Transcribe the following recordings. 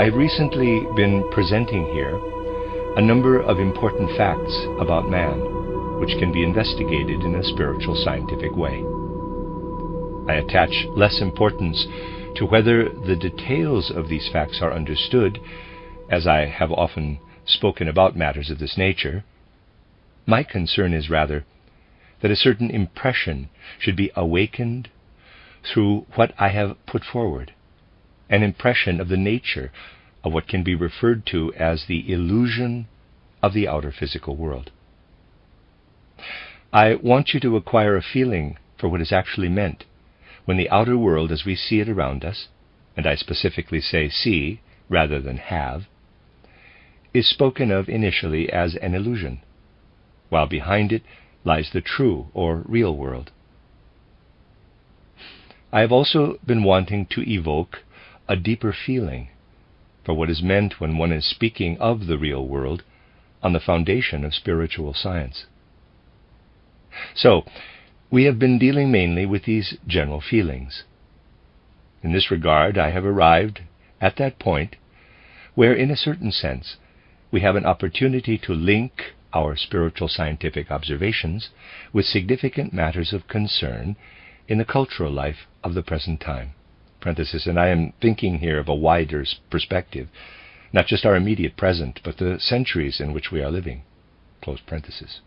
I've recently been presenting here a number of important facts about man, which can be investigated in a spiritual scientific way. I attach less importance to whether the details of these facts are understood, as I have often spoken about matters of this nature. My concern is rather that a certain impression should be awakened through what I have put forward, an impression of the nature of what can be referred to as the illusion of the outer physical world. I want you to acquire a feeling for what is actually meant when the outer world as we see it around us, and I specifically say see rather than have, is spoken of initially as an illusion, while behind it lies the true or real world. I have also been wanting to evoke a deeper feeling for what is meant when one is speaking of the real world on the foundation of spiritual science. So, we have been dealing mainly with these general feelings. In this regard, I have arrived at that point where, in a certain sense, we have an opportunity to link our spiritual scientific observations with significant matters of concern in the cultural life of the present time. And I am thinking here of a wider perspective, not just our immediate present, but the centuries in which we are living. Close parenthesis.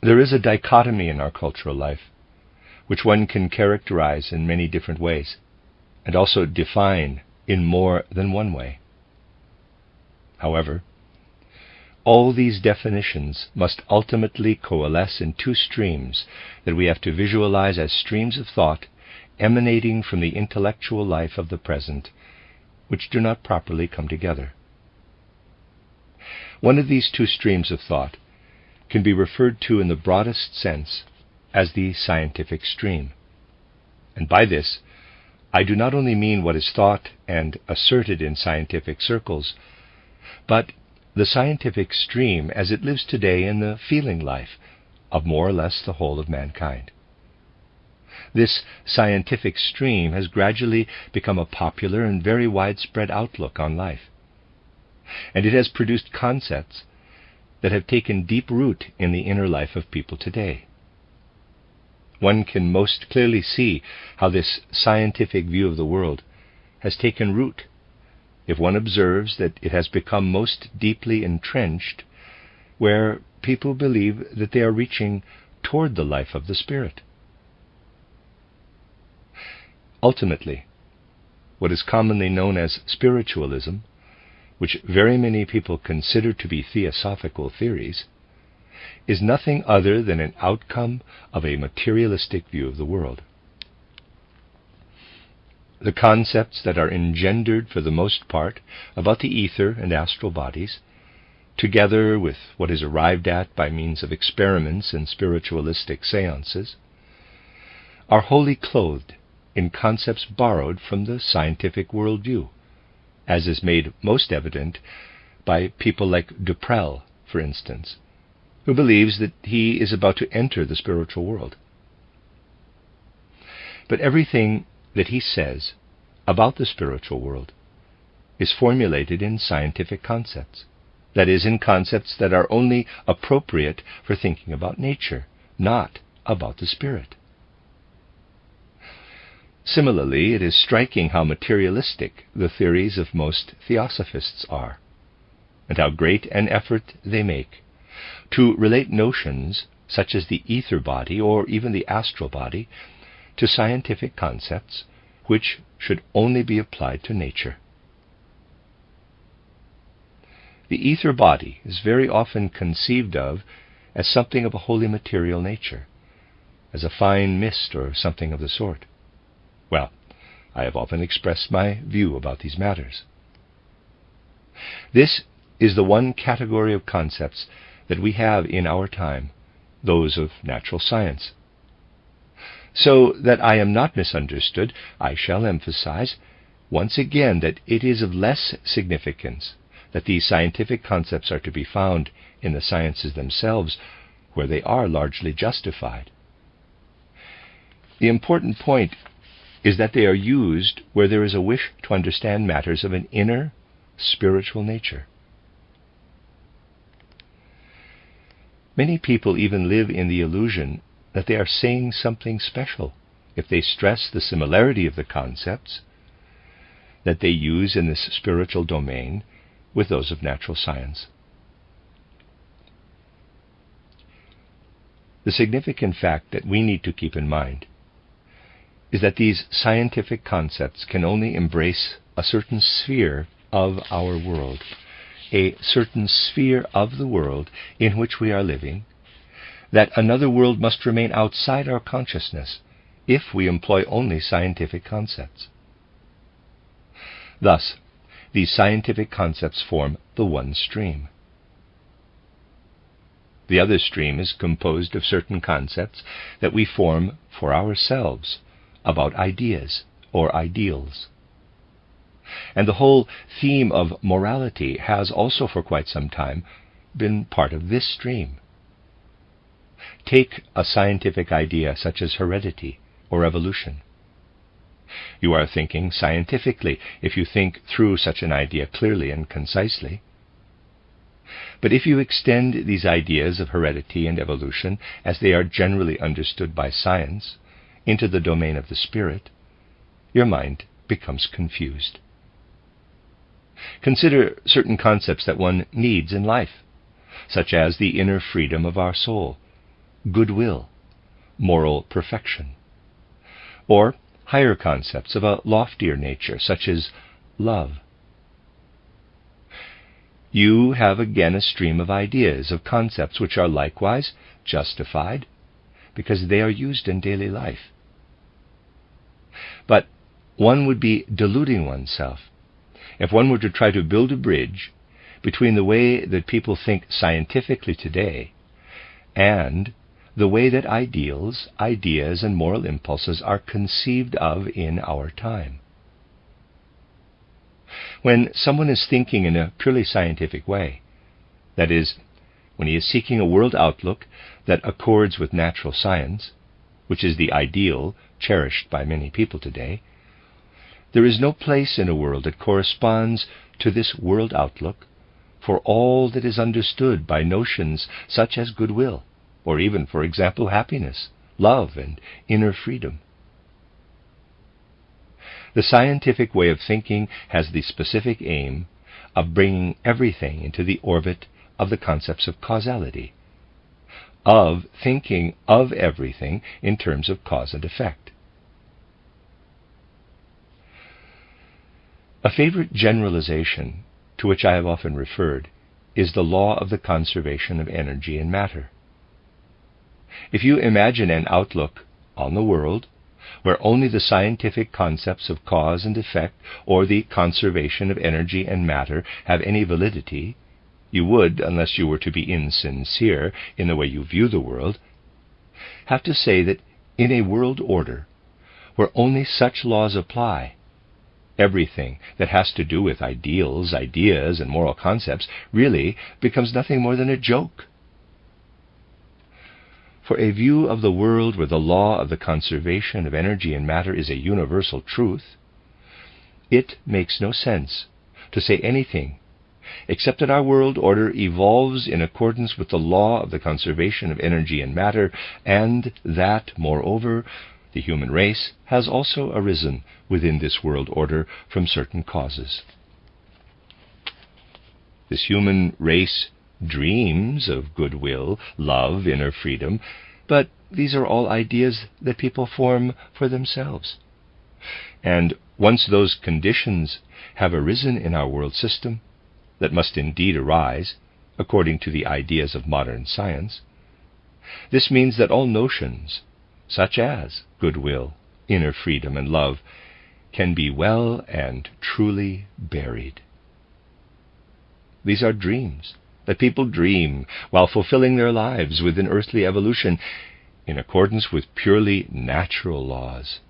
There is a dichotomy in our cultural life, which one can characterize in many different ways, and also define in more than one way. However, all these definitions must ultimately coalesce in two streams that we have to visualize as streams of thought emanating from the intellectual life of the present, which do not properly come together. One of these two streams of thought can be referred to in the broadest sense as the scientific stream. And by this, I do not only mean what is thought and asserted in scientific circles, but the scientific stream as it lives today in the feeling life of more or less the whole of mankind. This scientific stream has gradually become a popular and very widespread outlook on life, and it has produced concepts that have taken deep root in the inner life of people today. One can most clearly see how this scientific view of the world has taken root if one observes that it has become most deeply entrenched where people believe that they are reaching toward the life of the spirit. Ultimately, what is commonly known as spiritualism, which very many people consider to be theosophical theories, is nothing other than an outcome of a materialistic view of the world. The concepts that are engendered for the most part about the ether and astral bodies, together with what is arrived at by means of experiments and spiritualistic seances, are wholly clothed in concepts borrowed from the scientific worldview, as is made most evident by people like Duprel, for instance, who believes that he is about to enter the spiritual world. But everything that he says about the spiritual world is formulated in scientific concepts, that is, in concepts that are only appropriate for thinking about nature, not about the spirit. Similarly, it is striking how materialistic the theories of most theosophists are, and how great an effort they make to relate notions such as the ether body or even the astral body to scientific concepts which should only be applied to nature. The ether body is very often conceived of as something of a wholly material nature, as a fine mist or something of the sort. Well, I have often expressed my view about these matters. This is the one category of concepts that we have in our time, those of natural science. So that I am not misunderstood, I shall emphasize once again that it is of less significance that these scientific concepts are to be found in the sciences themselves, where they are largely justified. The important point is that they are used where there is a wish to understand matters of an inner, spiritual nature. Many people even live in the illusion that they are saying something special if they stress the similarity of the concepts that they use in this spiritual domain with those of natural science. The significant fact that we need to keep in mind is that these scientific concepts can only embrace a certain sphere of our world, a certain sphere of the world in which we are living, that another world must remain outside our consciousness if we employ only scientific concepts. Thus, these scientific concepts form the one stream. The other stream is composed of certain concepts that we form for ourselves about ideas or ideals. And the whole theme of morality has also for quite some time been part of this stream. Take a scientific idea such as heredity or evolution. You are thinking scientifically if you think through such an idea clearly and concisely. But if you extend these ideas of heredity and evolution, as they are generally understood by science, into the domain of the spirit, your mind becomes confused. Consider certain concepts that one needs in life, such as the inner freedom of our soul, goodwill, moral perfection, or higher concepts of a loftier nature, such as love. You have again a stream of ideas, of concepts which are likewise justified, because they are used in daily life. But one would be deluding oneself if one were to try to build a bridge between the way that people think scientifically today and the way that ideals, ideas, and moral impulses are conceived of in our time. When someone is thinking in a purely scientific way, that is, when he is seeking a world outlook that accords with natural science, which is the ideal cherished by many people today, there is no place in a world that corresponds to this world outlook for all that is understood by notions such as goodwill, or even, for example, happiness, love, and inner freedom. The scientific way of thinking has the specific aim of bringing everything into the orbit of the concepts of causality, of thinking of everything in terms of cause and effect. A favorite generalization to which I have often referred is the law of the conservation of energy and matter. If you imagine an outlook on the world where only the scientific concepts of cause and effect or the conservation of energy and matter have any validity, you would, unless you were to be insincere in the way you view the world, have to say that in a world order where only such laws apply, everything that has to do with ideals, ideas, and moral concepts really becomes nothing more than a joke. For a view of the world where the law of the conservation of energy and matter is a universal truth, it makes no sense to say anything except that our world order evolves in accordance with the law of the conservation of energy and matter, and that, moreover, the human race has also arisen within this world order from certain causes. This human race dreams of goodwill, love, inner freedom, but these are all ideas that people form for themselves. And once those conditions have arisen in our world system, that must indeed arise, according to the ideas of modern science, this means that all notions, such as goodwill, inner freedom, and love, can be well and truly buried. These are dreams that people dream while fulfilling their lives within earthly evolution in accordance with purely natural laws.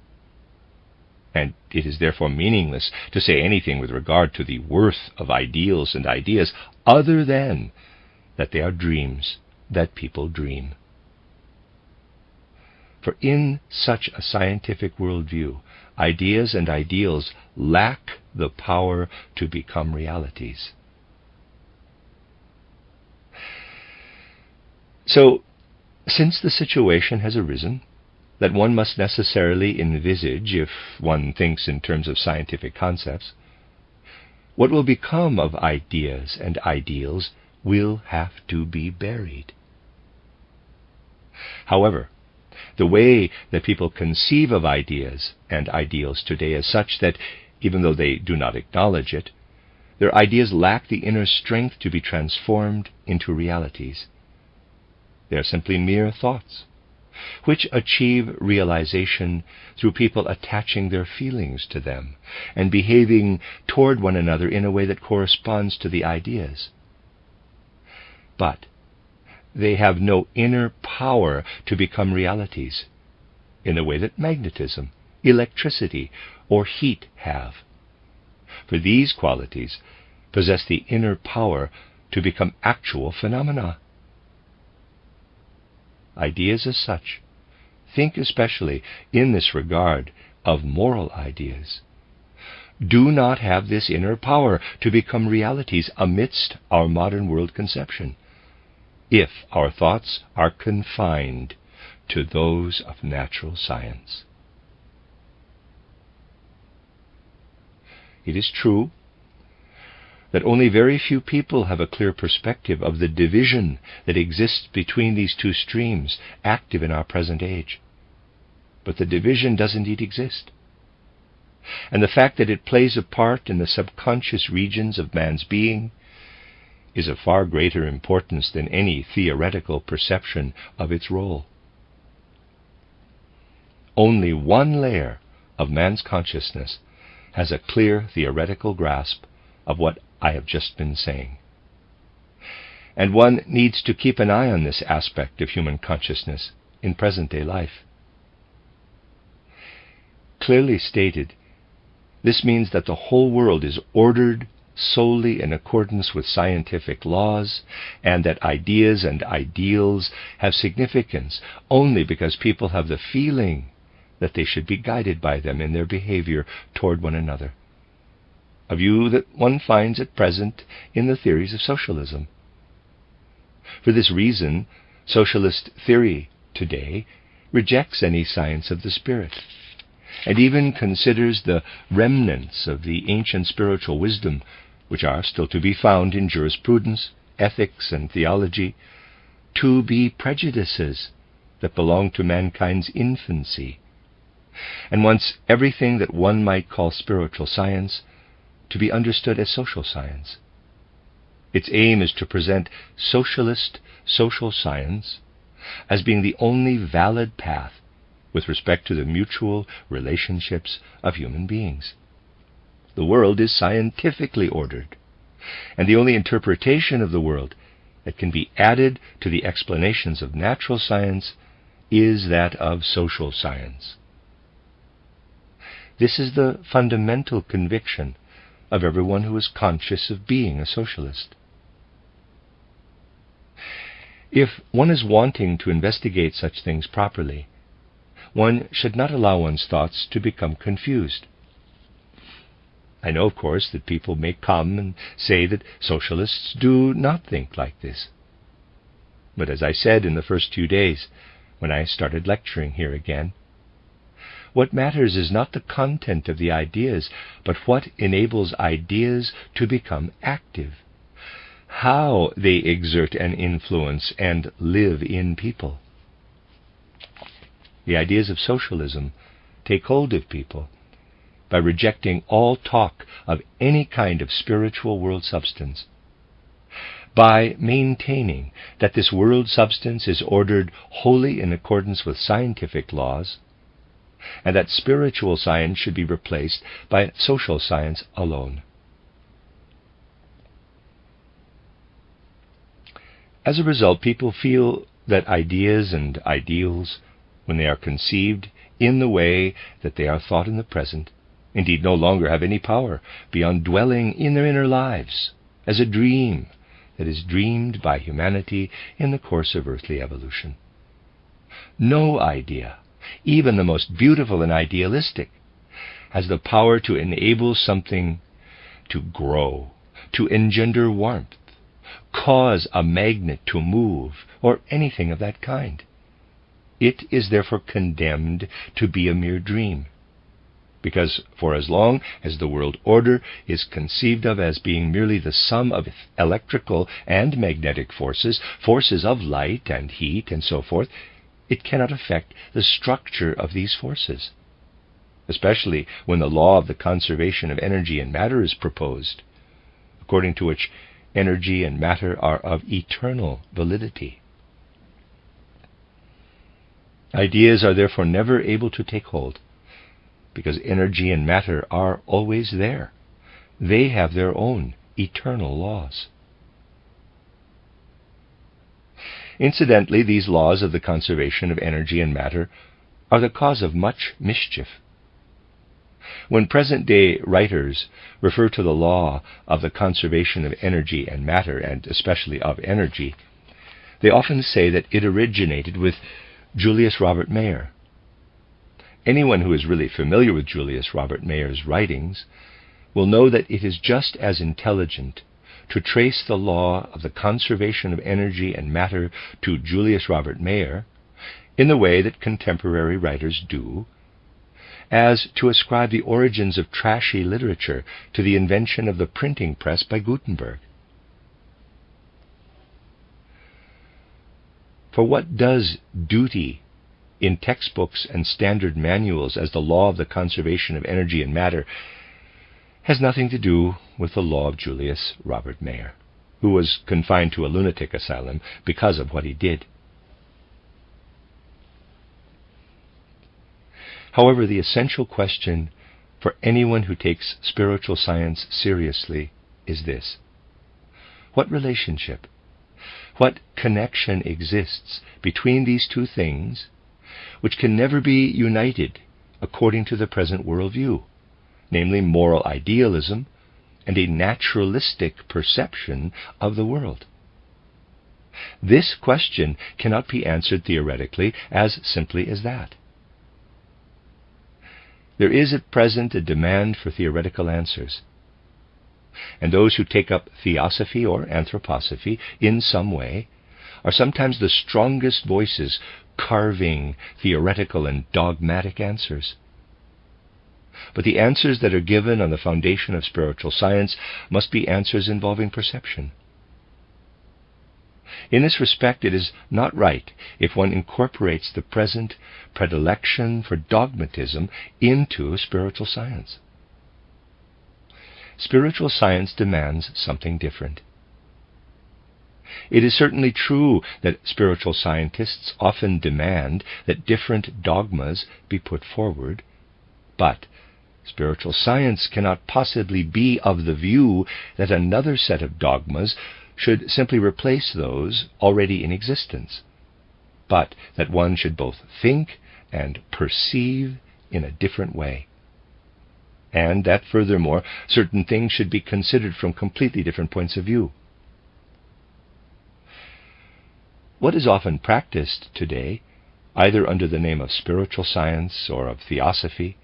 And it is therefore meaningless to say anything with regard to the worth of ideals and ideas other than that they are dreams that people dream. For in such a scientific worldview, ideas and ideals lack the power to become realities. So, since the situation has arisen that one must necessarily envisage if one thinks in terms of scientific concepts, what will become of ideas and ideals will have to be buried. However, the way that people conceive of ideas and ideals today is such that, even though they do not acknowledge it, their ideas lack the inner strength to be transformed into realities. They are simply mere thoughts, which achieve realization through people attaching their feelings to them and behaving toward one another in a way that corresponds to the ideas. But they have no inner power to become realities in the way that magnetism, electricity, or heat have. For these qualities possess the inner power to become actual phenomena. Ideas as such, think especially in this regard of moral ideas, do not have this inner power to become realities amidst our modern world conception, if our thoughts are confined to those of natural science. It is true that only very few people have a clear perspective of the division that exists between these two streams active in our present age. But the division does indeed exist. And the fact that it plays a part in the subconscious regions of man's being is of far greater importance than any theoretical perception of its role. Only one layer of man's consciousness has a clear theoretical grasp of what I have just been saying. And one needs to keep an eye on this aspect of human consciousness in present-day life. Clearly stated, this means that the whole world is ordered solely in accordance with scientific laws, and that ideas and ideals have significance only because people have the feeling that they should be guided by them in their behavior toward one another. A view that one finds at present in the theories of socialism. For this reason, socialist theory today rejects any science of the spirit, and even considers the remnants of the ancient spiritual wisdom, which are still to be found in jurisprudence, ethics, and theology, to be prejudices that belong to mankind's infancy, and wants everything that one might call spiritual science to be understood as social science. Its aim is to present socialist social science as being the only valid path with respect to the mutual relationships of human beings. The world is scientifically ordered, and the only interpretation of the world that can be added to the explanations of natural science is that of social science. This is the fundamental conviction of everyone who is conscious of being a socialist. If one is wanting to investigate such things properly, one should not allow one's thoughts to become confused. I know, of course, that people may come and say that socialists do not think like this. But as I said in the first 2 days, when I started lecturing here again, what matters is not the content of the ideas, but what enables ideas to become active, how they exert an influence and live in people. The ideas of socialism take hold of people by rejecting all talk of any kind of spiritual world substance, by maintaining that this world substance is ordered wholly in accordance with scientific laws, and that spiritual science should be replaced by social science alone. As a result, people feel that ideas and ideals, when they are conceived in the way that they are thought in the present, indeed no longer have any power beyond dwelling in their inner lives as a dream that is dreamed by humanity in the course of earthly evolution. No idea even the most beautiful and idealistic, has the power to enable something to grow, to engender warmth, cause a magnet to move, or anything of that kind. It is therefore condemned to be a mere dream, because for as long as the world order is conceived of as being merely the sum of electrical and magnetic forces, forces of light and heat and so forth, it cannot affect the structure of these forces, especially when the law of the conservation of energy and matter is proposed, according to which energy and matter are of eternal validity. Ideas are therefore never able to take hold, because energy and matter are always there. They have their own eternal laws. Incidentally, these laws of the conservation of energy and matter are the cause of much mischief. When present-day writers refer to the law of the conservation of energy and matter, and especially of energy, they often say that it originated with Julius Robert Mayer. Anyone who is really familiar with Julius Robert Mayer's writings will know that it is just as intelligent to trace the law of the conservation of energy and matter to Julius Robert Mayer in the way that contemporary writers do, as to ascribe the origins of trashy literature to the invention of the printing press by Gutenberg. For what does duty in textbooks and standard manuals as the law of the conservation of energy and matter has nothing to do with the law of Julius Robert Mayer, who was confined to a lunatic asylum because of what he did. However, the essential question for anyone who takes spiritual science seriously is this: what relationship, what connection exists between these two things which can never be united according to the present worldview, namely moral idealism and a naturalistic perception of the world? This question cannot be answered theoretically as simply as that. There is at present a demand for theoretical answers, and those who take up theosophy or anthroposophy in some way are sometimes the strongest voices carving theoretical and dogmatic answers. But the answers that are given on the foundation of spiritual science must be answers involving perception. In this respect, it is not right if one incorporates the present predilection for dogmatism into spiritual science. Spiritual science demands something different. It is certainly true that spiritual scientists often demand that different dogmas be put forward, but spiritual science cannot possibly be of the view that another set of dogmas should simply replace those already in existence, but that one should both think and perceive in a different way, and that furthermore certain things should be considered from completely different points of view. What is often practiced today, either under the name of spiritual science or of theosophy,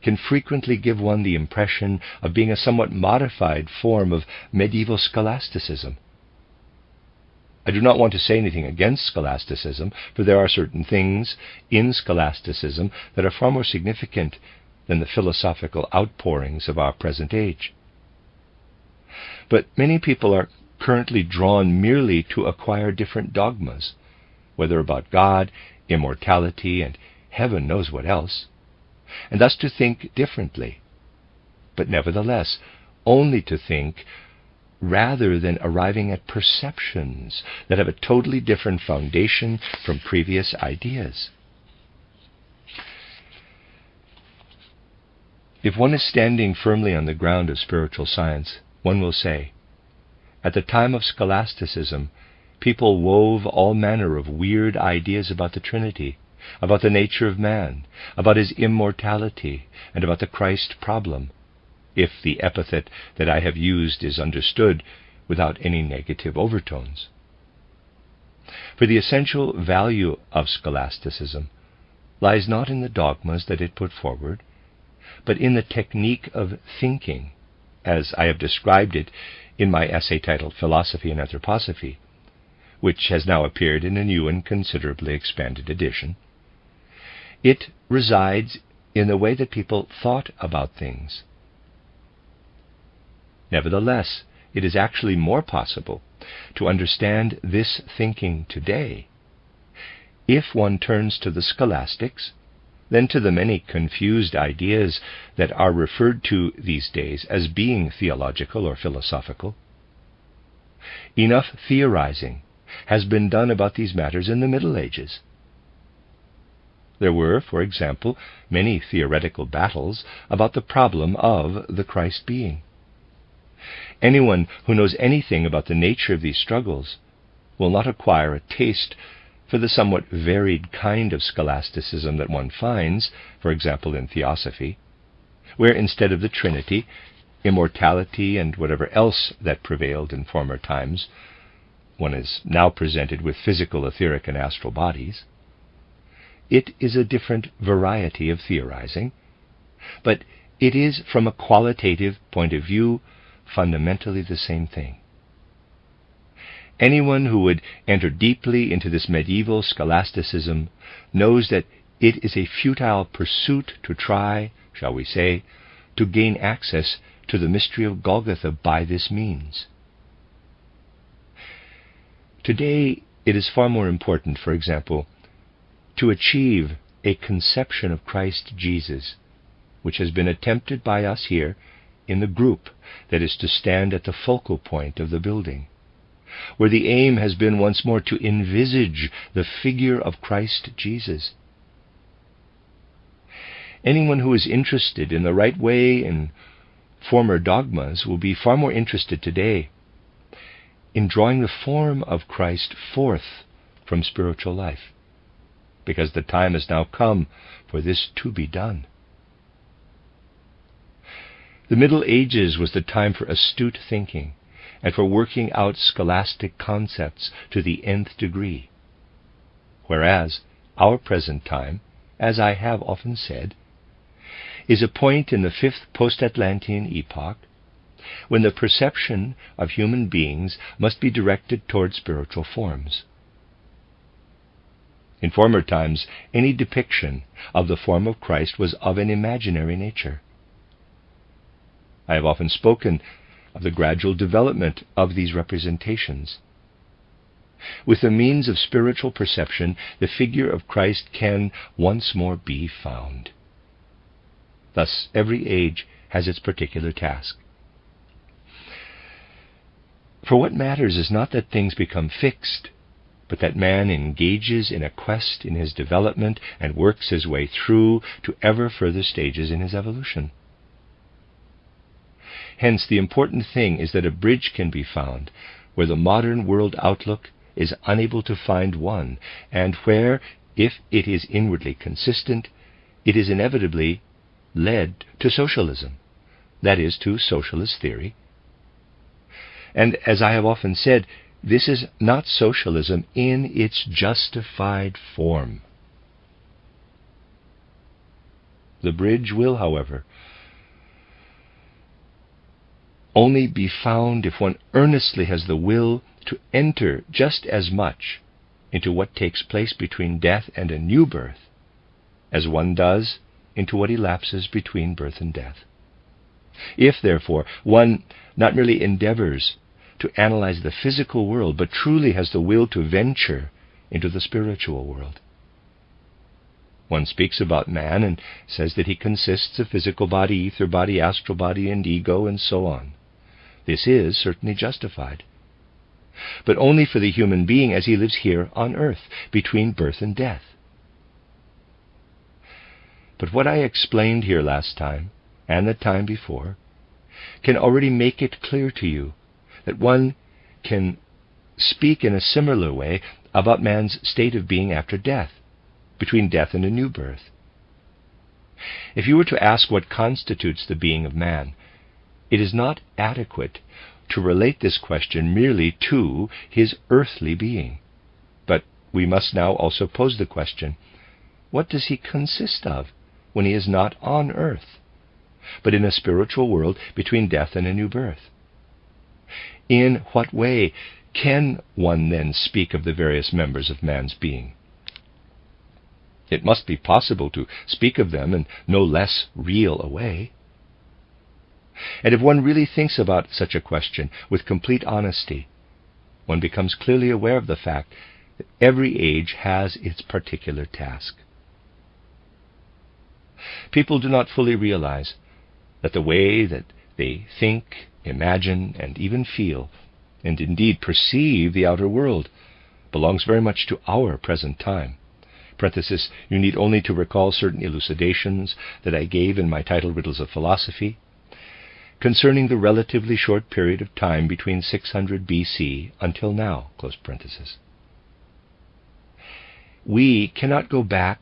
can frequently give one the impression of being a somewhat modified form of medieval scholasticism. I do not want to say anything against scholasticism, for there are certain things in scholasticism that are far more significant than the philosophical outpourings of our present age. But many people are currently drawn merely to acquire different dogmas, whether about God, immortality, and heaven knows what else, and thus to think differently, but nevertheless only to think rather than arriving at perceptions that have a totally different foundation from previous ideas. If one is standing firmly on the ground of spiritual science, one will say, at the time of scholasticism, people wove all manner of weird ideas about the Trinity, about the nature of man, about his immortality, and about the Christ problem, if the epithet that I have used is understood without any negative overtones. For the essential value of scholasticism lies not in the dogmas that it put forward, but in the technique of thinking, as I have described it in my essay titled Philosophy and Anthroposophy, which has now appeared in a new and considerably expanded edition. It resides in the way that people thought about things. Nevertheless, it is actually more possible to understand this thinking today if one turns to the scholastics than to the many confused ideas that are referred to these days as being theological or philosophical. Enough theorizing has been done about these matters in the Middle Ages. There were, for example, many theoretical battles about the problem of the Christ being. Anyone who knows anything about the nature of these struggles will not acquire a taste for the somewhat varied kind of scholasticism that one finds, for example, in Theosophy, where instead of the Trinity, immortality, and whatever else that prevailed in former times, one is now presented with physical, etheric, and astral bodies. It is a different variety of theorizing, but it is, from a qualitative point of view, fundamentally the same thing. Anyone who would enter deeply into this medieval scholasticism knows that it is a futile pursuit to try, shall we say, to gain access to the mystery of Golgotha by this means. Today, it is far more important, for example, to achieve a conception of Christ Jesus, which has been attempted by us here in the group that is to stand at the focal point of the building, where the aim has been once more to envisage the figure of Christ Jesus. Anyone who is interested in the right way in former dogmas will be far more interested today in drawing the form of Christ forth from spiritual life, because the time has now come for this to be done. The Middle Ages was the time for astute thinking and for working out scholastic concepts to the nth degree, whereas our present time, as I have often said, is a point in the fifth post-Atlantean epoch when the perception of human beings must be directed toward spiritual forms. In former times, any depiction of the form of Christ was of an imaginary nature. I have often spoken of the gradual development of these representations. With the means of spiritual perception, the figure of Christ can once more be found. Thus, every age has its particular task. For what matters is not that things become fixed, but that man engages in a quest in his development and works his way through to ever further stages in his evolution. Hence, the important thing is that a bridge can be found where the modern world outlook is unable to find one, and where, if it is inwardly consistent, it is inevitably led to socialism, that is, to socialist theory. And as I have often said, this is not socialism in its justified form. The bridge will, however, only be found if one earnestly has the will to enter just as much into what takes place between death and a new birth as one does into what elapses between birth and death. If, therefore, one not merely endeavors to analyze the physical world, but truly has the will to venture into the spiritual world. One speaks about man and says that he consists of physical body, ether body, astral body, and ego, and so on. This is certainly justified, but only for the human being as he lives here on earth, between birth and death. But what I explained here last time, and the time before, can already make it clear to you that one can speak in a similar way about man's state of being after death, between death and a new birth. If you were to ask what constitutes the being of man, it is not adequate to relate this question merely to his earthly being. But we must now also pose the question, what does he consist of when he is not on earth, but in a spiritual world between death and a new birth? In what way can one then speak of the various members of man's being? It must be possible to speak of them in no less real a way. And if one really thinks about such a question with complete honesty, one becomes clearly aware of the fact that every age has its particular task. People do not fully realize that the way that they think, imagine, and even feel, and indeed perceive the outer world, belongs very much to our present time. Parenthesis, you need only to recall certain elucidations that I gave in my title, Riddles of Philosophy, concerning the relatively short period of time between 600 BC until now, close parenthesis. We cannot go back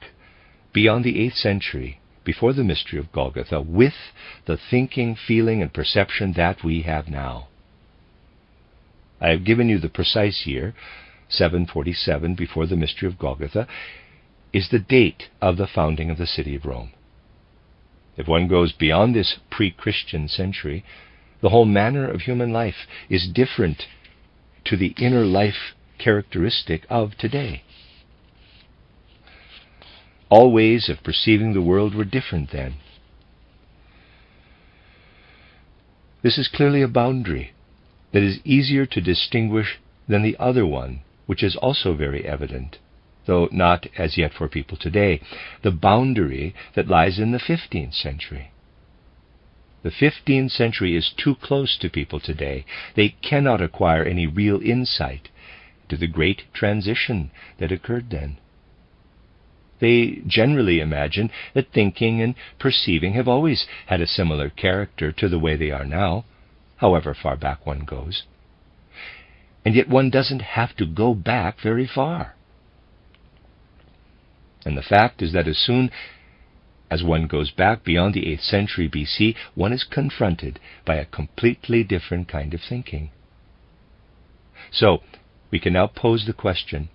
beyond the 8th century, before the mystery of Golgotha, with the thinking, feeling, and perception that we have now. I have given you the precise year, 747, before the mystery of Golgotha, is the date of the founding of the city of Rome. If one goes beyond this pre-Christian century, the whole manner of human life is different to the inner life characteristic of today. All ways of perceiving the world were different then. This is clearly a boundary that is easier to distinguish than the other one, which is also very evident, though not as yet for people today, the boundary that lies in the 15th century. The 15th century is too close to people today. They cannot acquire any real insight into the great transition that occurred then. They generally imagine that thinking and perceiving have always had a similar character to the way they are now, however far back one goes. And yet one doesn't have to go back very far. And the fact is that as soon as one goes back beyond the 8th century BC, one is confronted by a completely different kind of thinking. So, we can now pose the question,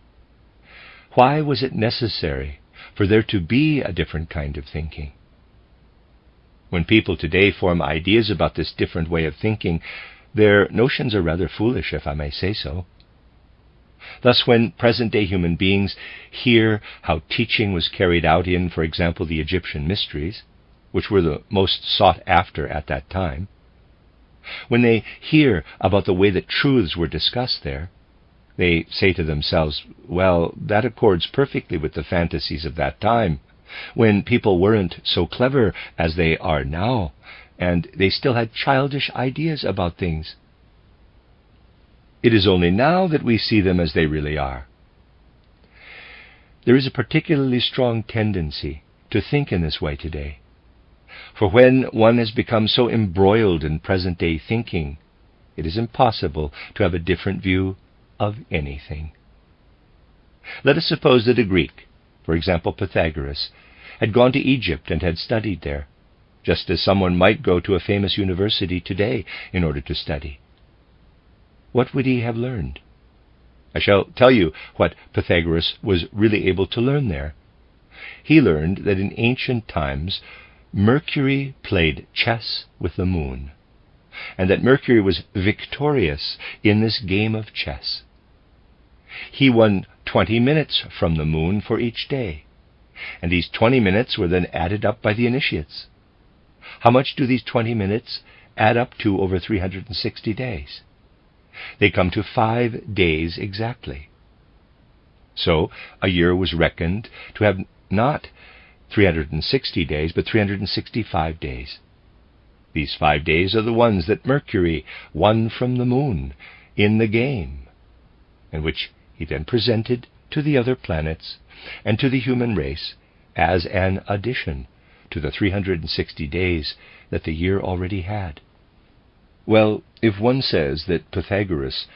why was it necessary for there to be a different kind of thinking? When people today form ideas about this different way of thinking, their notions are rather foolish, if I may say so. Thus, when present-day human beings hear how teaching was carried out in, for example, the Egyptian mysteries, which were the most sought after at that time, when they hear about the way that truths were discussed there, they say to themselves, well, that accords perfectly with the fantasies of that time, when people weren't so clever as they are now, and they still had childish ideas about things. It is only now that we see them as they really are. There is a particularly strong tendency to think in this way today. For when one has become so embroiled in present-day thinking, it is impossible to have a different view of anything. Let us suppose that a Greek, for example Pythagoras, had gone to Egypt and had studied there, just as someone might go to a famous university today in order to study. What would he have learned? I shall tell you what Pythagoras was really able to learn there. He learned that in ancient times Mercury played chess with the moon, and that Mercury was victorious in this game of chess. He won 20 minutes from the moon for each day, and these 20 minutes were then added up by the initiates. How much do these 20 minutes add up to over 360 days? They come to 5 days exactly. So a year was reckoned to have not 360 days, but 365 days. These 5 days are the ones that Mercury won from the moon in the game, and which he then presented to the other planets and to the human race as an addition to the 360 days that the year already had. Well, if one says that Pythagoras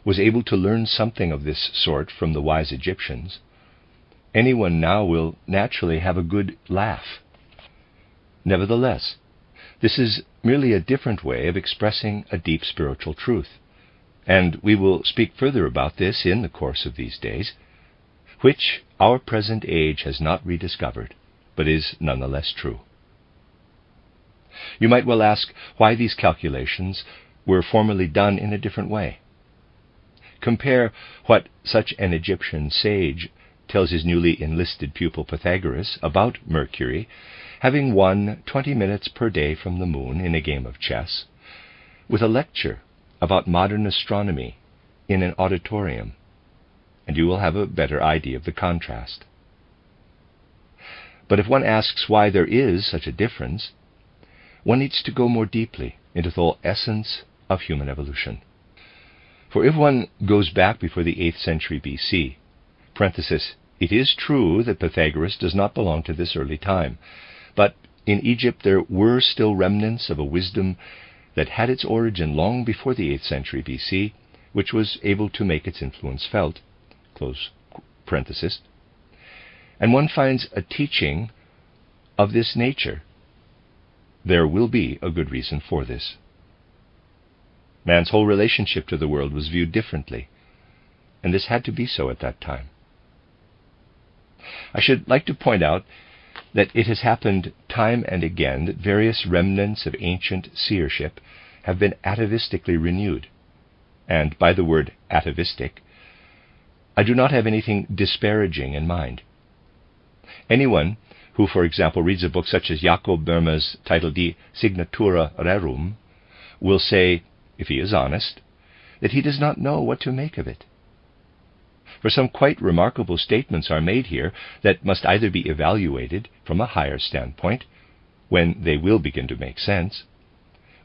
was able to learn something of this sort from the wise Egyptians, anyone now will naturally have a good laugh. Nevertheless, this is merely a different way of expressing a deep spiritual truth, and we will speak further about this in the course of these days. which our present age has not rediscovered, but is nonetheless true. You might well ask why these calculations were formerly done in a different way. Compare what such an Egyptian sage tells his newly enlisted pupil Pythagoras about Mercury having won 20 minutes per day from the moon in a game of chess, with a lecture about modern astronomy in an auditorium, and you will have a better idea of the contrast. But if one asks why there is such a difference, one needs to go more deeply into the whole essence of human evolution. For if one goes back before the 8th century BC, parenthesis, it is true that Pythagoras does not belong to this early time, but in Egypt there were still remnants of a wisdom that had its origin long before the 8th century BC, which was able to make its influence felt, close parenthesis, and one finds a teaching of this nature. There will be a good reason for this. Man's whole relationship to the world was viewed differently, and this had to be so at that time. I should like to point out that it has happened time and again that various remnants of ancient seership have been atavistically renewed, and by the word atavistic, I do not have anything disparaging in mind. Anyone who, for example, reads a book such as Jacob Boehme's titled De Signatura Rerum will say, if he is honest, that he does not know what to make of it. For some quite remarkable statements are made here that must either be evaluated from a higher standpoint, when they will begin to make sense,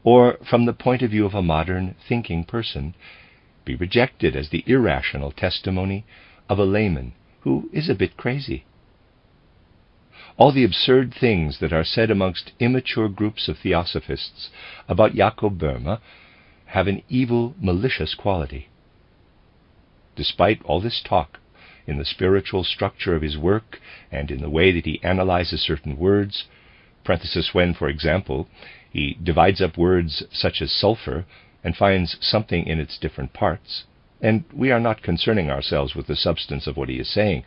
or from the point of view of a modern thinking person, be rejected as the irrational testimony of a layman who is a bit crazy. All the absurd things that are said amongst immature groups of theosophists about Jacob Boehme have an evil, malicious quality. Despite all this talk, in the spiritual structure of his work and in the way that he analyzes certain words, parenthesis, when, for example, he divides up words such as sulfur and finds something in its different parts, and we are not concerning ourselves with the substance of what he is saying,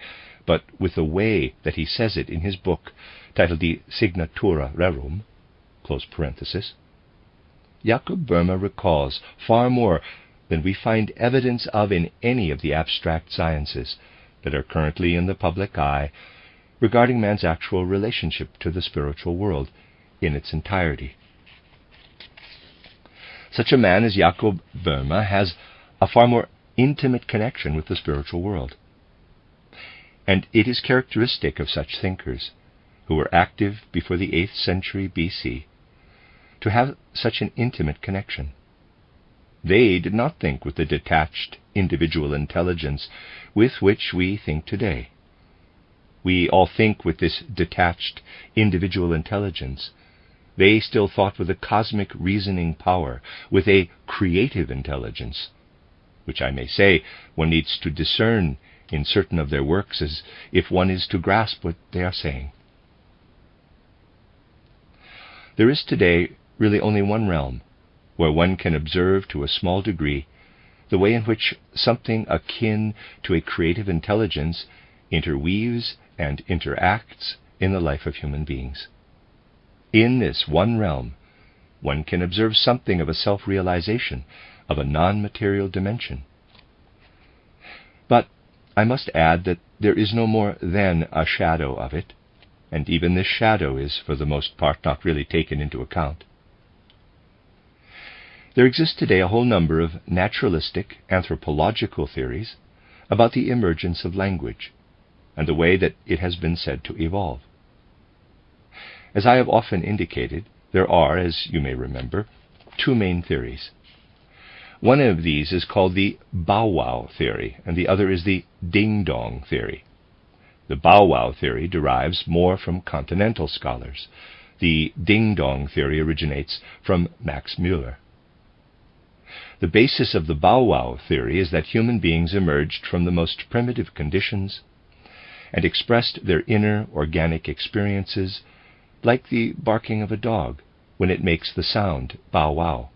but with the way that he says it in his book titled De Signatura Rerum, close parenthesis, Jacob Boehme recalls far more than we find evidence of in any of the abstract sciences that are currently in the public eye regarding man's actual relationship to the spiritual world in its entirety. Such a man as Jacob Boehme has a far more intimate connection with the spiritual world. And it is characteristic of such thinkers, who were active before the 8th century BC, to have such an intimate connection. They did not think with the detached individual intelligence with which we think today. We all think with this detached individual intelligence. They still thought with a cosmic reasoning power, with a creative intelligence, which I may say one needs to discern in certain of their works as if one is to grasp what they are saying. There is today really only one realm where one can observe to a small degree the way in which something akin to a creative intelligence interweaves and interacts in the life of human beings. In this one realm, one can observe something of a self-realization of a non-material dimension. But I must add that there is no more than a shadow of it, and even this shadow is, for the most part, not really taken into account. There exists today a whole number of naturalistic, anthropological theories about the emergence of language, and the way that it has been said to evolve. As I have often indicated, there are, as you may remember, two main theories. One of these is called the bow-wow theory, and the other is the ding-dong theory. The bow-wow theory derives more from continental scholars. The ding-dong theory originates from Max Muller. The basis of the bow-wow theory is that human beings emerged from the most primitive conditions and expressed their inner organic experiences like the barking of a dog when it makes the sound bow-wow.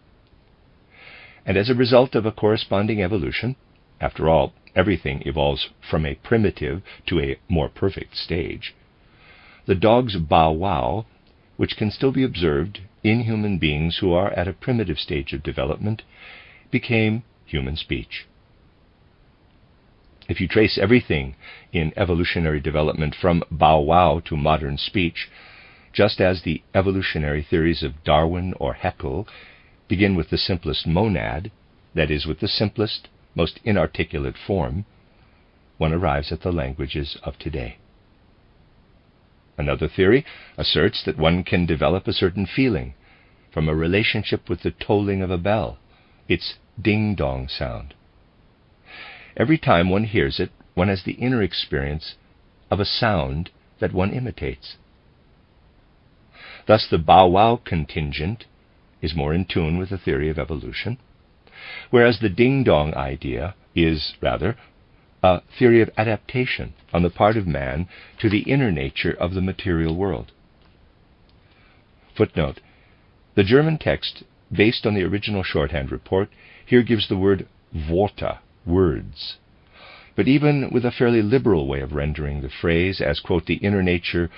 And as a result of a corresponding evolution, after all, everything evolves from a primitive to a more perfect stage, the dog's bow wow, which can still be observed in human beings who are at a primitive stage of development, became human speech. If you trace everything in evolutionary development from bow wow to modern speech, just as the evolutionary theories of Darwin or Haeckel begin with the simplest monad, that is, with the simplest, most inarticulate form, one arrives at the languages of today. Another theory asserts that one can develop a certain feeling from a relationship with the tolling of a bell, its ding-dong sound. Every time one hears it, one has the inner experience of a sound that one imitates. Thus the bow-wow contingent is more in tune with the theory of evolution, whereas the ding-dong idea is, rather, a theory of adaptation on the part of man to the inner nature of the material world. Footnote: the German text, based on the original shorthand report, here gives the word Worte, words. But even with a fairly liberal way of rendering the phrase as, quote, the inner nature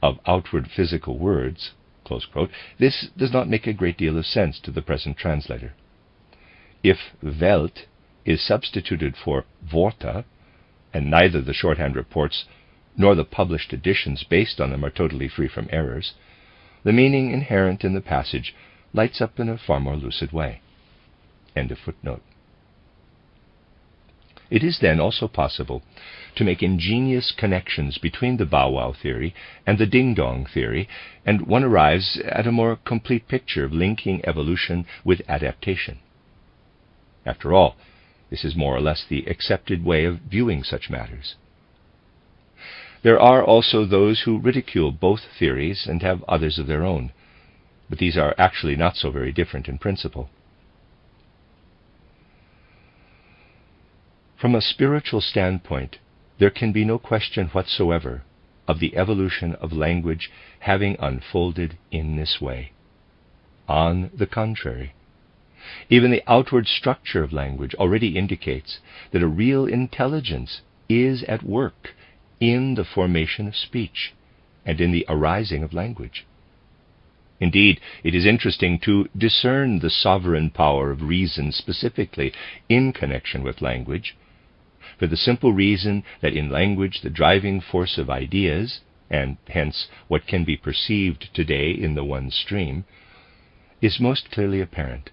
of outward physical words, close quote, this does not make a great deal of sense to the present translator. If Welt is substituted for Worte, and neither the shorthand reports nor the published editions based on them are totally free from errors, the meaning inherent in the passage lights up in a far more lucid way. End of footnote. It is then also possible to make ingenious connections between the bow-wow theory and the ding-dong theory, and one arrives at a more complete picture of linking evolution with adaptation. After all, this is more or less the accepted way of viewing such matters. There are also those who ridicule both theories and have others of their own, but these are actually not so very different in principle. From a spiritual standpoint, there can be no question whatsoever of the evolution of language having unfolded in this way. On the contrary, even the outward structure of language already indicates that a real intelligence is at work in the formation of speech and in the arising of language. Indeed, it is interesting to discern the sovereign power of reason specifically in connection with language, for the simple reason that in language the driving force of ideas, and hence what can be perceived today in the one stream, is most clearly apparent.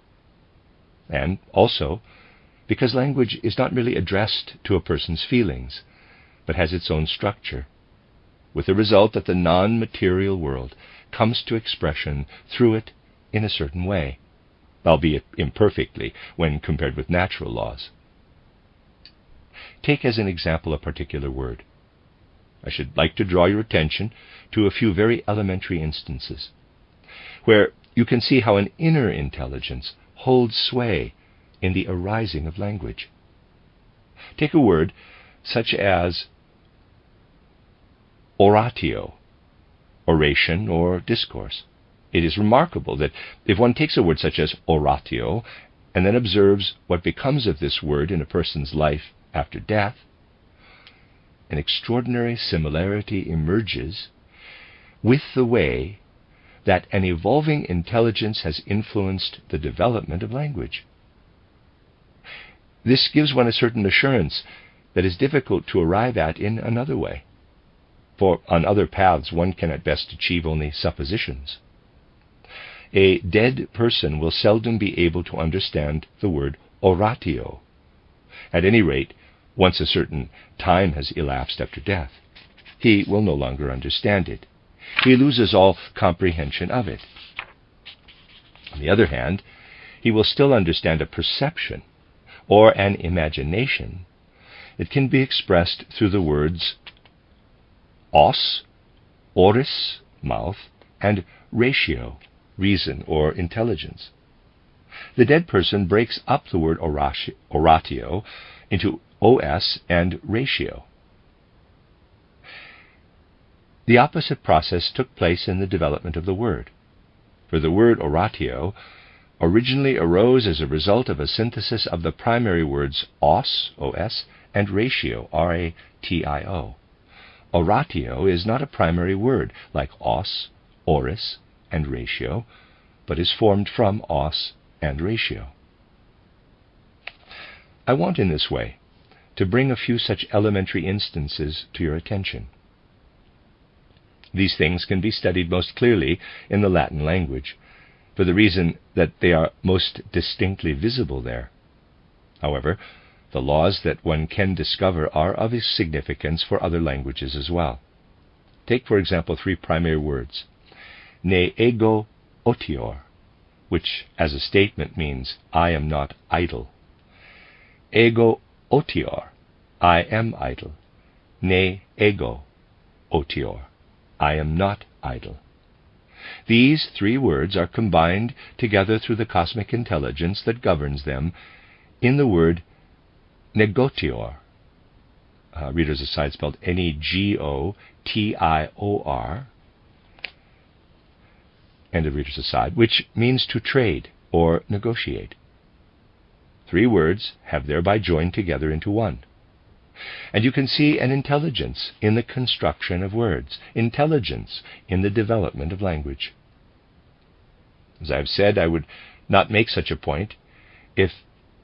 And also because language is not merely addressed to a person's feelings, but has its own structure, with the result that the non-material world comes to expression through it in a certain way, albeit imperfectly when compared with natural laws. Take as an example a particular word. I should like to draw your attention to a few very elementary instances, where you can see how an inner intelligence holds sway in the arising of language. Take a word such as oratio, oration or discourse. It is remarkable that if one takes a word such as oratio and then observes what becomes of this word in a person's life after death, an extraordinary similarity emerges with the way that an evolving intelligence has influenced the development of language. This gives one a certain assurance that is difficult to arrive at in another way, for on other paths one can at best achieve only suppositions. A dead person will seldom be able to understand the word oratio. At any rate, once a certain time has elapsed after death, he will no longer understand it. He loses all comprehension of it. On the other hand, he will still understand a perception or an imagination that can be expressed through the words os, oris, mouth, and ratio, reason or intelligence. The dead person breaks up the word oratio into os and ratio. The opposite process took place in the development of the word, for the word oratio originally arose as a result of a synthesis of the primary words os, and ratio, R-A-T-I-O. Oratio is not a primary word like os, oris, and ratio, but is formed from os and ratio. I want in this way to bring a few such elementary instances to your attention. These things can be studied most clearly in the Latin language, for the reason that they are most distinctly visible there. However, the laws that one can discover are of significance for other languages as well. Take, for example, 3 primary words. Ne ego otior, which as a statement means, I am not idle. Ego otior, I am idle. Ne ego otior, I am not idle. These 3 words are combined together through the cosmic intelligence that governs them in the word negotior. Reader's aside, spelled N-E-G-O-T-I-O-R. End of reader's aside, which means to trade or negotiate. 3 words have thereby joined together into one. And you can see an intelligence in the construction of words, intelligence in the development of language. As I have said, I would not make such a point if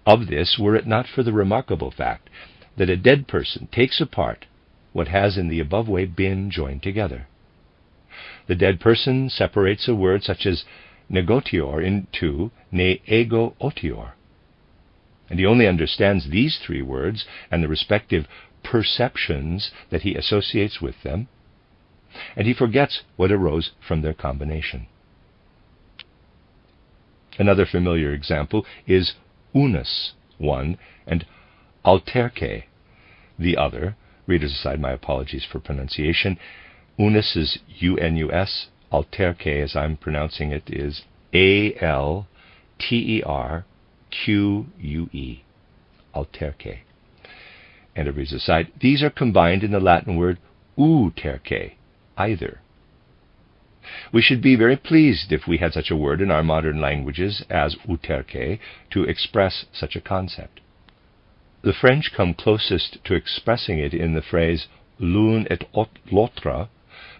of this were it not for the remarkable fact that a dead person takes apart what has in the above way been joined together. The dead person separates a word such as negotior into ne ego otior, and he only understands these 3 words and the respective perceptions that he associates with them, and he forgets what arose from their combination. Another familiar example is unus, one, and alterque, the other. Readers aside, my apologies for pronunciation. Unus is U-N-U-S. Alterque, as I'm pronouncing it, is A-L-T-E-R-Q-U-E. Alterque. And a reader's aside. These are combined in the Latin word uterque, either. We should be very pleased if we had such a word in our modern languages as uterque to express such a concept. The French come closest to expressing it in the phrase l'un et l'autre,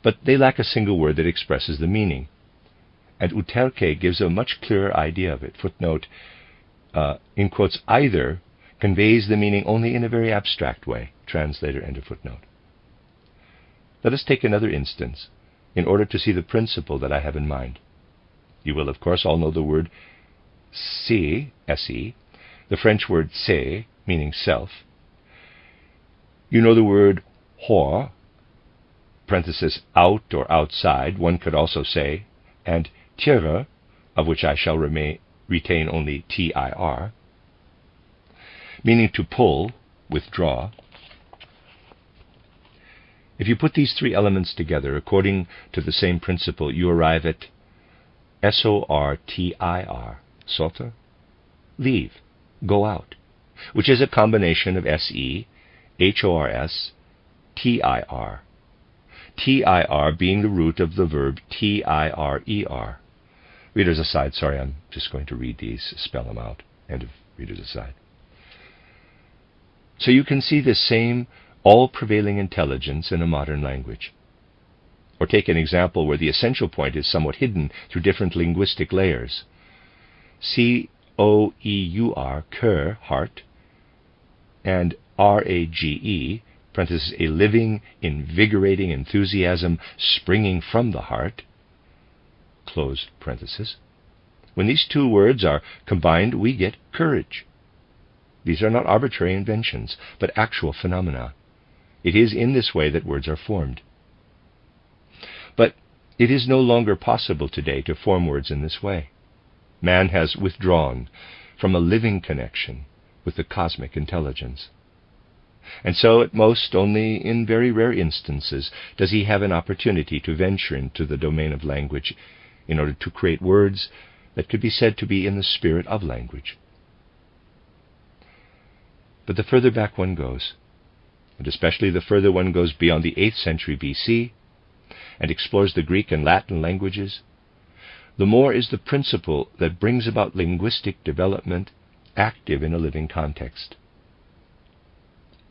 but they lack a single word that expresses the meaning. And uterque gives a much clearer idea of it. Footnote, in quotes, either conveys the meaning only in a very abstract way. Translator, end of footnote. Let us take another instance in order to see the principle that I have in mind. You will, of course, all know the word se, S-E, the French word se, meaning self. You know the word hors, parenthesis, out or outside, one could also say, and tirer, of which I shall retain only T-I-R, meaning to pull, withdraw. If you put these 3 elements together according to the same principle, you arrive at S-O-R-T-I-R, sortir, leave, go out, which is a combination of S-E, H-O-R-S, T-I-R. T-I-R being the root of the verb T-I-R-E-R. Readers aside, sorry, I'm just going to read these, spell them out. End of readers aside. So you can see this same all-prevailing intelligence in a modern language. Or take an example where the essential point is somewhat hidden through different linguistic layers. C-O-E-U-R, cœur, heart, and R-A-G-E, parenthesis, a living, invigorating enthusiasm springing from the heart, close parenthesis. When these 2 words are combined, we get courage. These are not arbitrary inventions, but actual phenomena. It is in this way that words are formed. But it is no longer possible today to form words in this way. Man has withdrawn from a living connection with the cosmic intelligence. And so, at most, only in very rare instances does he have an opportunity to venture into the domain of language in order to create words that could be said to be in the spirit of language. But the further back one goes, and especially the further one goes beyond the 8th century BC and explores the Greek and Latin languages, the more is the principle that brings about linguistic development active in a living context.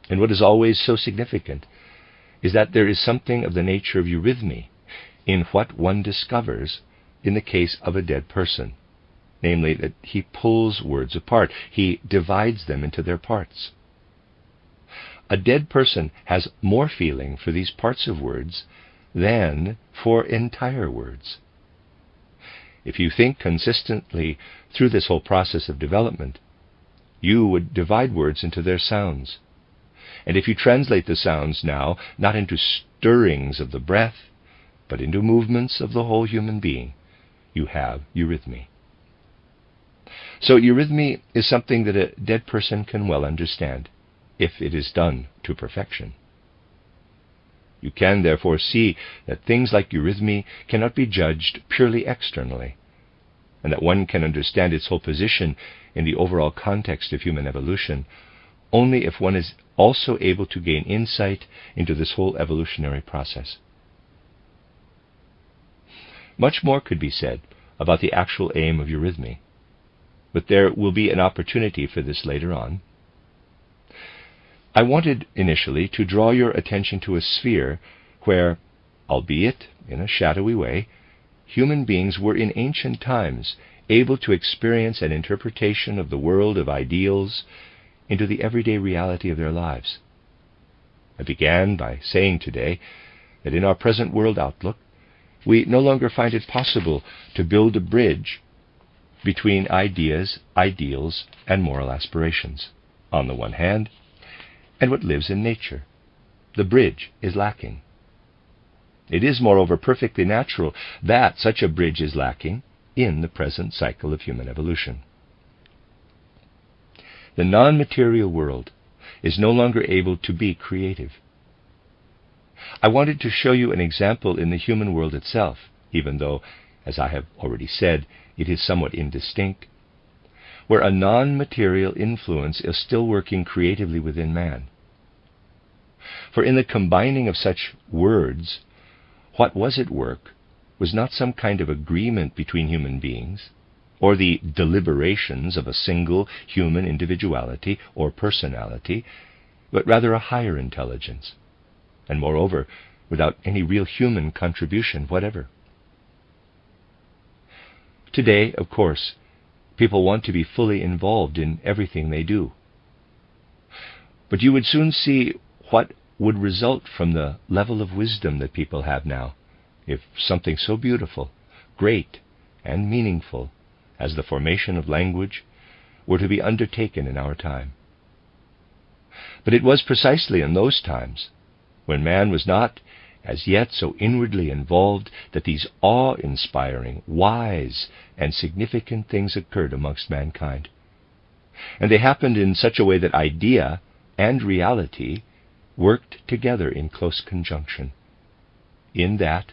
And what is always so significant is that there is something of the nature of eurythmy in what one discovers in the case of a dead person, namely that he pulls words apart, he divides them into their parts. A dead person has more feeling for these parts of words than for entire words. If you think consistently through this whole process of development, you would divide words into their sounds. And if you translate the sounds now not into stirrings of the breath, but into movements of the whole human being, you have eurythmy. So eurythmy is something that a dead person can well understand, if it is done to perfection. You can therefore see that things like eurythmy cannot be judged purely externally, and that one can understand its whole position in the overall context of human evolution only if one is also able to gain insight into this whole evolutionary process. Much more could be said about the actual aim of eurythmy, but there will be an opportunity for this later on. I wanted initially to draw your attention to a sphere where, albeit in a shadowy way, human beings were in ancient times able to experience an interpretation of the world of ideals into the everyday reality of their lives. I began by saying today that in our present world outlook, we no longer find it possible to build a bridge between ideas, ideals, and moral aspirations, on the one hand, and what lives in nature. The bridge is lacking. It is, moreover, perfectly natural that such a bridge is lacking in the present cycle of human evolution. The non-material world is no longer able to be creative. I wanted to show you an example in the human world itself, even though, as I have already said, it is somewhat indistinct, where a non-material influence is still working creatively within man. For in the combining of such words, what was at work was not some kind of agreement between human beings, or the deliberations of a single human individuality or personality, but rather a higher intelligence, and moreover, without any real human contribution whatever. Today, of course, people want to be fully involved in everything they do. But you would soon see what would result from the level of wisdom that people have now, if something so beautiful, great, and meaningful as the formation of language were to be undertaken in our time. But it was precisely in those times, when man was not as yet so inwardly involved, that these awe-inspiring, wise, and significant things occurred amongst mankind. And they happened in such a way that idea and reality worked together in close conjunction, in that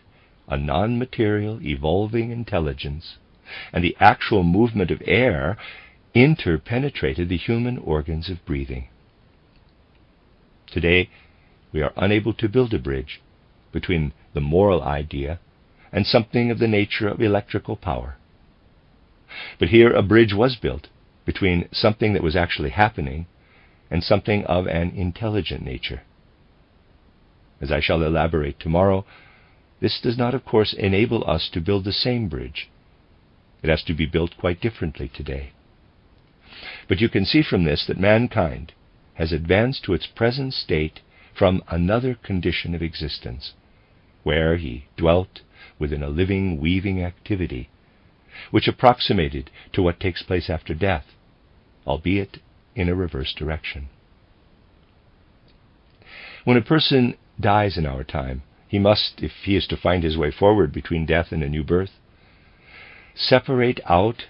a non-material evolving intelligence and the actual movement of air interpenetrated the human organs of breathing. Today, we are unable to build a bridge between the moral idea and something of the nature of electrical power. But here a bridge was built between something that was actually happening and something of an intelligent nature. As I shall elaborate tomorrow, this does not, of course, enable us to build the same bridge. It has to be built quite differently today. But you can see from this that mankind has advanced to its present state from another condition of existence, where he dwelt within a living, weaving activity, which approximated to what takes place after death, albeit in a reverse direction. When a person dies in our time, he must, if he is to find his way forward between death and a new birth, separate out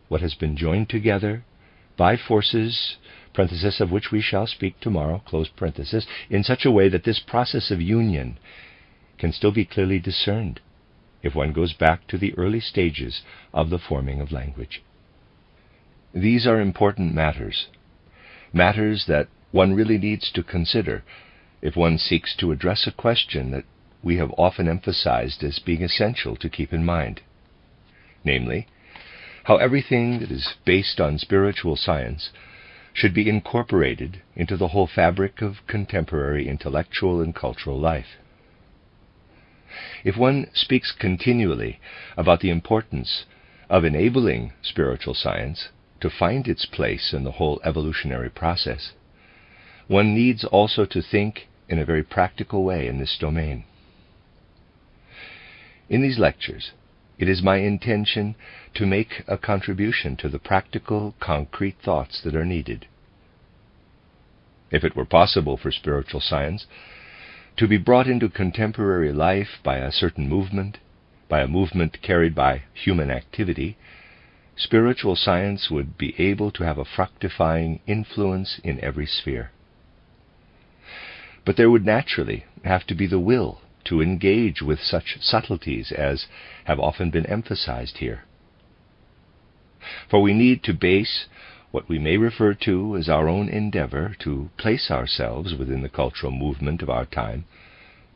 what has been joined together by forces, parenthesis, of which we shall speak tomorrow, close parenthesis, in such a way that this process of union can still be clearly discerned if one goes back to the early stages of the forming of language. These are important matters that one really needs to consider if one seeks to address a question that we have often emphasized as being essential to keep in mind, namely, how everything that is based on spiritual science should be incorporated into the whole fabric of contemporary intellectual and cultural life. If one speaks continually about the importance of enabling spiritual science to find its place in the whole evolutionary process, one needs also to think in a very practical way in this domain. In these lectures, it is my intention to make a contribution to the practical, concrete thoughts that are needed. If it were possible for spiritual science to be brought into contemporary life by a certain movement, by a movement carried by human activity, spiritual science would be able to have a fructifying influence in every sphere. But there would naturally have to be the will to engage with such subtleties as have often been emphasized here. For we need to base what we may refer to as our own endeavor to place ourselves within the cultural movement of our time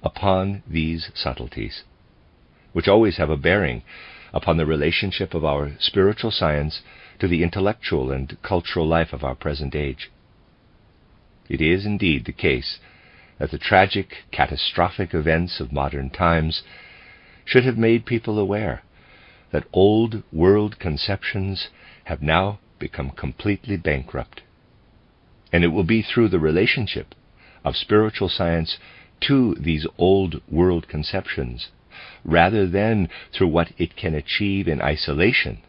upon these subtleties, which always have a bearing upon the relationship of our spiritual science to the intellectual and cultural life of our present age. It is indeed the case that the tragic, catastrophic events of modern times should have made people aware that old world conceptions have now become completely bankrupt. And it will be through the relationship of spiritual science to these old world conceptions, rather than through what it can achieve in isolation,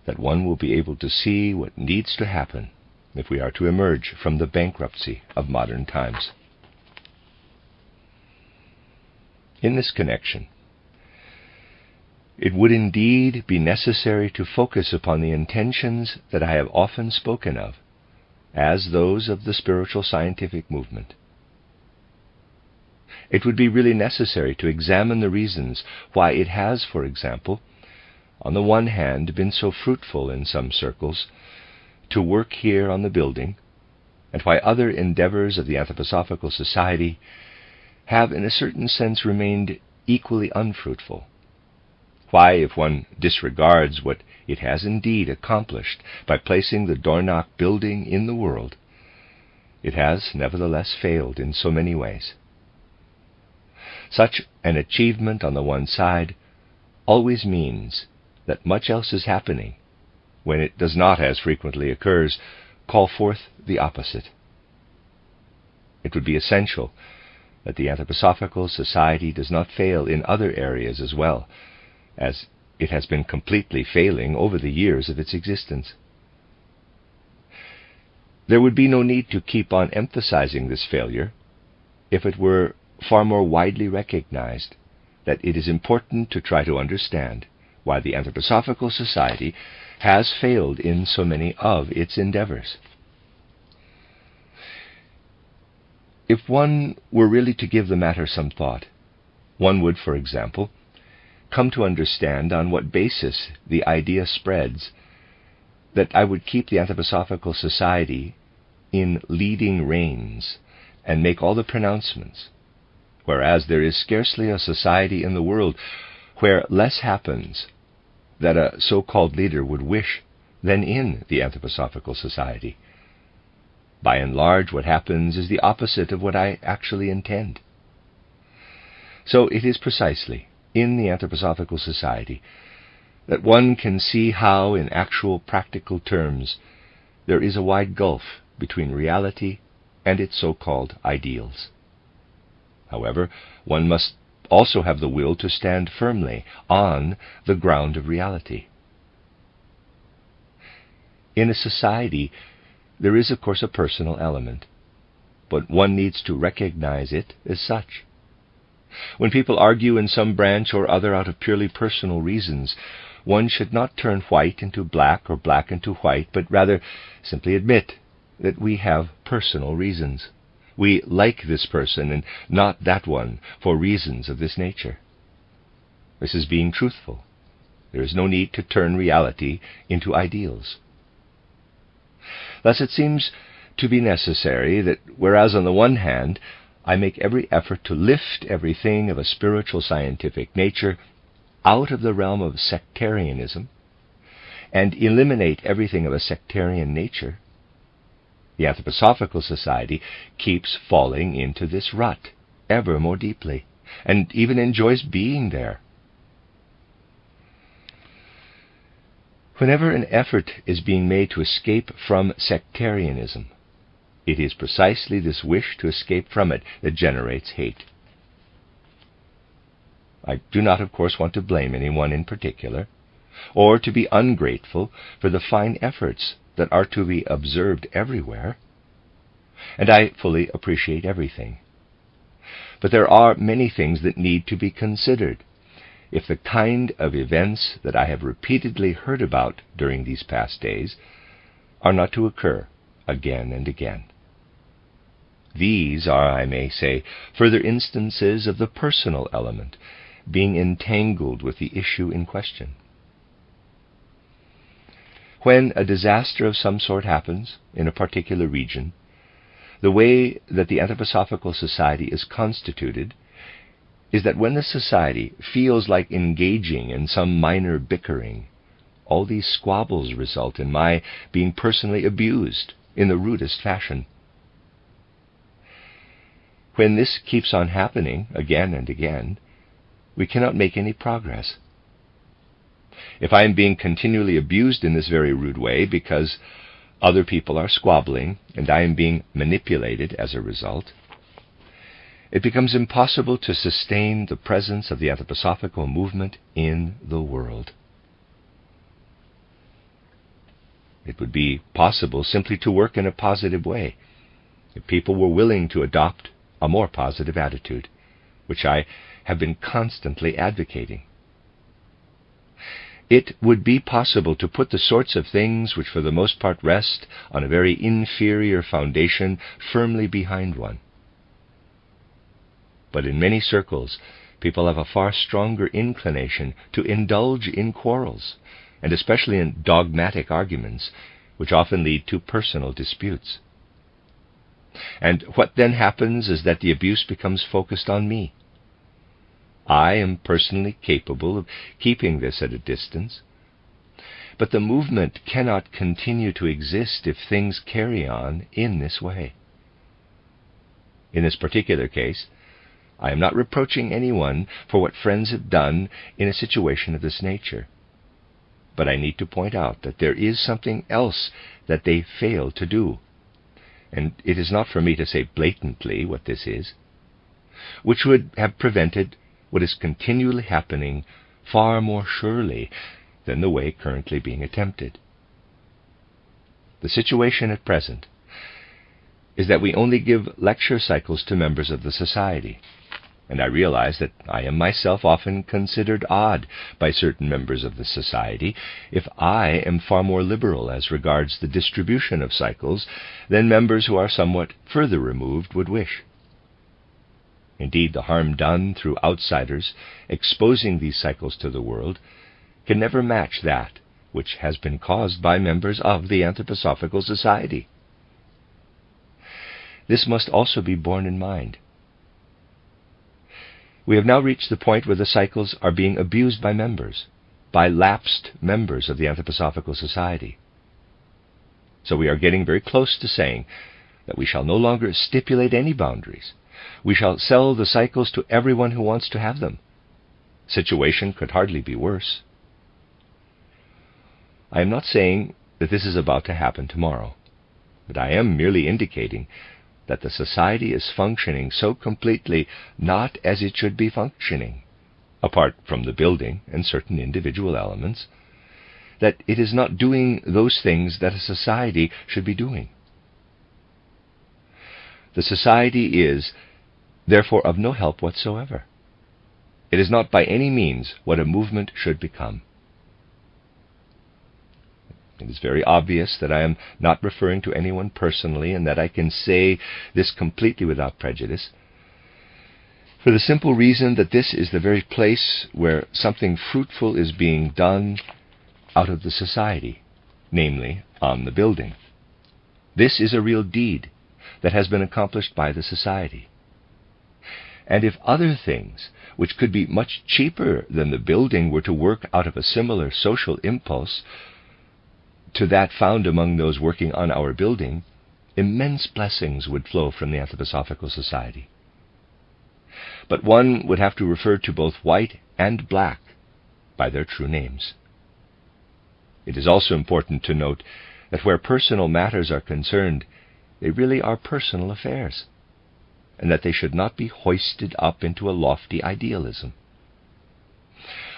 that one will be able to see what needs to happen if we are to emerge from the bankruptcy of modern times. In this connection, it would indeed be necessary to focus upon the intentions that I have often spoken of as those of the spiritual scientific movement. It would be really necessary to examine the reasons why it has, for example, on the one hand been so fruitful in some circles to work here on the building, and why other endeavors of the Anthroposophical Society have in a certain sense remained equally unfruitful. Why, if one disregards what it has indeed accomplished by placing the Dornach building in the world, it has nevertheless failed in so many ways. Such an achievement on the one side always means that much else is happening, when it does not, as frequently occurs, call forth the opposite. It would be essential that the Anthroposophical Society does not fail in other areas as well, as it has been completely failing over the years of its existence. There would be no need to keep on emphasizing this failure if it were far more widely recognized that it is important to try to understand why the Anthroposophical Society has failed in so many of its endeavors. If one were really to give the matter some thought, one would, for example, come to understand on what basis the idea spreads that I would keep the Anthroposophical Society in leading reins and make all the pronouncements, whereas there is scarcely a society in the world where less happens that a so-called leader would wish than in the Anthroposophical Society. By and large, what happens is the opposite of what I actually intend. So it is precisely in the Anthroposophical Society that one can see how, in actual practical terms, there is a wide gulf between reality and its so-called ideals. However, one must also have the will to stand firmly on the ground of reality. In a society, there is, of course, a personal element, but one needs to recognize it as such. When people argue in some branch or other out of purely personal reasons, one should not turn white into black or black into white, but rather simply admit that we have personal reasons. We like this person and not that one for reasons of this nature. This is being truthful. There is no need to turn reality into ideals. Thus it seems to be necessary that, whereas on the one hand I make every effort to lift everything of a spiritual scientific nature out of the realm of sectarianism and eliminate everything of a sectarian nature, the Anthroposophical Society keeps falling into this rut ever more deeply, and even enjoys being there. Whenever an effort is being made to escape from sectarianism, it is precisely this wish to escape from it that generates hate. I do not, of course, want to blame anyone in particular, or to be ungrateful for the fine efforts that are to be observed everywhere, and I fully appreciate everything. But there are many things that need to be considered if the kind of events that I have repeatedly heard about during these past days are not to occur again and again. These are, I may say, further instances of the personal element being entangled with the issue in question. When a disaster of some sort happens in a particular region, the way that the Anthroposophical Society is constituted is that when the society feels like engaging in some minor bickering, all these squabbles result in my being personally abused in the rudest fashion. When this keeps on happening again and again, we cannot make any progress. If I am being continually abused in this very rude way because other people are squabbling and I am being manipulated as a result, it becomes impossible to sustain the presence of the anthroposophical movement in the world. It would be possible simply to work in a positive way if people were willing to adopt a more positive attitude, which I have been constantly advocating. It would be possible to put the sorts of things which for the most part rest on a very inferior foundation firmly behind one. But in many circles, people have a far stronger inclination to indulge in quarrels, and especially in dogmatic arguments, which often lead to personal disputes. And what then happens is that the abuse becomes focused on me. I am personally capable of keeping this at a distance, but the movement cannot continue to exist if things carry on in this way. In this particular case, I am not reproaching anyone for what friends have done in a situation of this nature, but I need to point out that there is something else that they fail to do, and it is not for me to say blatantly what this is, which would have prevented what is continually happening far more surely than the way currently being attempted. The situation at present is that we only give lecture cycles to members of the society, and I realize that I am myself often considered odd by certain members of the society if I am far more liberal as regards the distribution of cycles than members who are somewhat further removed would wish. Indeed, the harm done through outsiders exposing these cycles to the world can never match that which has been caused by members of the Anthroposophical Society. This must also be borne in mind. We have now reached the point where the cycles are being abused by members, by lapsed members of the Anthroposophical Society. So we are getting very close to saying that we shall no longer stipulate any boundaries. We shall sell the cycles to everyone who wants to have them. Situation could hardly be worse. I am not saying that this is about to happen tomorrow, but I am merely indicating that the society is functioning so completely not as it should be functioning, apart from the building and certain individual elements, that it is not doing those things that a society should be doing. The society is, therefore, of no help whatsoever. It is not by any means what a movement should become. It is very obvious that I am not referring to anyone personally, and that I can say this completely without prejudice, for the simple reason that this is the very place where something fruitful is being done out of the society, namely, on the building. This is a real deed that has been accomplished by the society. And if other things, which could be much cheaper than the building, were to work out of a similar social impulse to that found among those working on our building, immense blessings would flow from the Anthroposophical Society. But one would have to refer to both white and black by their true names. It is also important to note that where personal matters are concerned, they really are personal affairs, and that they should not be hoisted up into a lofty idealism.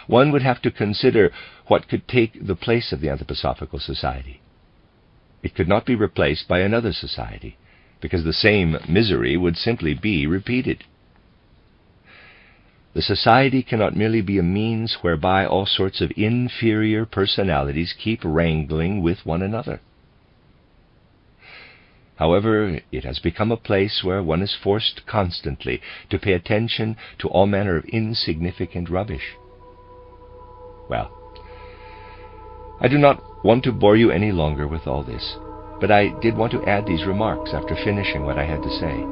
One would have to consider what could take the place of the Anthroposophical Society. It could not be replaced by another society, because the same misery would simply be repeated. The society cannot merely be a means whereby all sorts of inferior personalities keep wrangling with one another. However, it has become a place where one is forced constantly to pay attention to all manner of insignificant rubbish. Well, I do not want to bore you any longer with all this, but I did want to add these remarks after finishing what I had to say.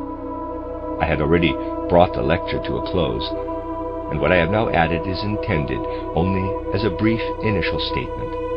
I had already brought the lecture to a close, and what I have now added is intended only as a brief initial statement.